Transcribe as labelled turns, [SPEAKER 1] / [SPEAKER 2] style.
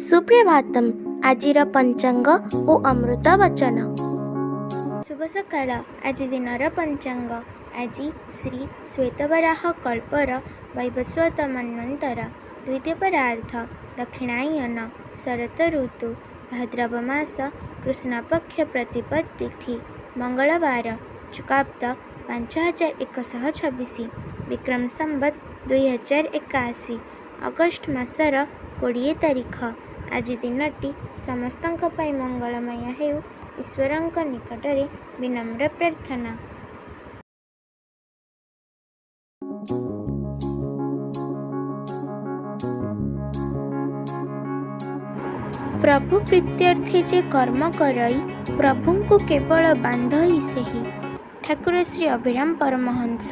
[SPEAKER 1] सुप्रभातम। आजिर पंचांग ओ अमृत वचन। शुभ सकाळ। आज दिनर पंचांग। आज श्री श्वेतवराह कल्पर वैवस्वत मन्वंतर द्वितीय परार्थ दक्षिणायन शरत ऋतु भाद्रव मास कृष्णपक्ष प्रतिपद तिथि मंगलवार चुकाब्द 5126 विक्रम संवत 2081 अगस्ट मासर 20 तारीख। आज दिनटी समस्तंक पाई मंगलमय हेउ ईश्वरंक निकटरे विनम्र प्रार्थना। प्रभु प्रीत्यर्थी जे कर्म करई प्रभु को केवल बांधई सेही। ठाकुर श्री अभिराम परमहंस।